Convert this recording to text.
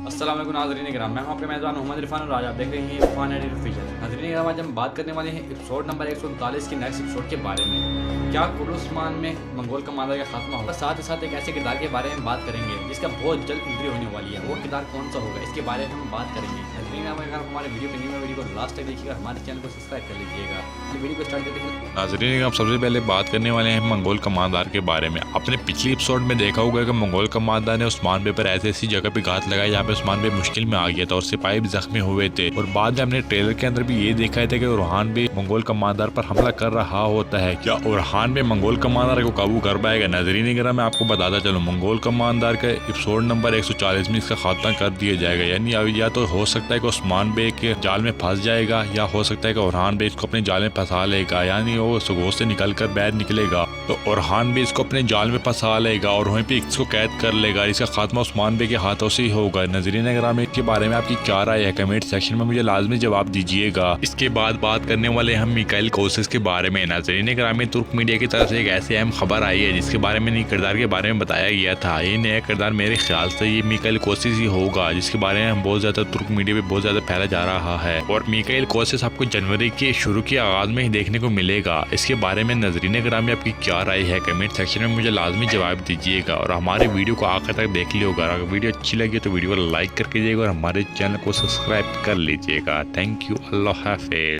अस्सलाम वालेकुम नाज़रीन किराम, मैं हूं आपके मेज़बान मोहम्मद इरफान और आज आप देख रहे हैं इरफान एडिट ऑफिशियल। नाज़रीन किराम, आज हम बात करने वाले हैं एपिसोड नंबर 139 की नेक्स्ट एपिसोड के बारे में। क्या कुर्लुस्मान में मंगोल कमांडर का खात्मा होगा? साथ ही साथ एक ऐसे किरदार के बारे में बात करेंगे जिसका बहुत जल्द एंट्री होने वाली है। वो किरदार कौन सा होगा, इसके बारे में हम बात करेंगे। नाज़रीन किराम, अगर हमारे वीडियो के न्यू वीडियो को लास्ट तक देखिएगा, हमारे चैनल को सब्सक्राइब कर लीजिएगा। वीडियो को स्टार्ट करते हैं। नाज़रीन हम सबसे पहले बात करने वाले हैं मंगोल कमांडर के बारे में। आपने पिछली एपिसोड में देखा होगा कि मंगोल कमांडर ने उस्मान बे पर ऐसी जगह पे घात लगाया जहाँ पे उस्मान बे मुश्किल में आ गया था और सिपाही भी जख्मी हुए थे। और बाद में हमने ट्रेलर के अंदर भी ये देखा था कि ओरहान भी मंगोल कमांडर पर हमला कर रहा होता है। क्या ओरहान भी मंगोल कमांडर को काबू कर पाएगा? नाज़रीन अगर मैं आपको बताता चलूँ, मंगोल कमांडर का एपिसोड नंबर 140 में इसका खात्मा कर दिया जाएगा। यानी या तो हो सकता है कि उस्मान बे के जाल में फंस जाएगा या हो सकता है कि ओरहान बे इसको अपने जाल में फंसा लेगा, यानी वो सुगोश से निकल कर बाहर निकलेगा तो ओरहान भी इसको अपने जाल में फंसा लेगा और वहीं पे इसको कैद कर लेगा। इसका खात्मा उस्मान बे के हाथों से ही होगा। नाज़रीन अगर इसके बारे में आपकी क्या राय है, कमेंट सेक्शन में मुझे लाजमी जवाब दीजिएगा। इसके बाद बात करने वाले हम मिकाइल कोसिस के बारे में। नाज़रीन अगर तुर्क मीडिया की तरफ से एक ऐसी अहम खबर आई है जिसके बारे में नए किरदार के बारे में बताया गया था। ये नया किरदार मेरे ख्याल से ये मिकाइल कोसिस ही होगा, जिसके बारे में बहुत ज्यादा तुर्क मीडिया में बहुत ज्यादा फैला जा रहा है। और मिकाइल कोसिस आपको जनवरी के शुरू के आगाज में ही देखने को मिलेगा। इसके बारे में नाज़रीन ग्रामी आपकी क्या राय है, कमेंट सेक्शन में मुझे लाजमी जवाब दीजिएगा। और हमारे वीडियो को आखिर तक देख लिएगा। अगर वीडियो अच्छी लगी तो वीडियो को लाइक करके जाइएगा और हमारे चैनल को सब्सक्राइब कर लीजिएगा। थैंक यू, अल्लाह हाफिज़।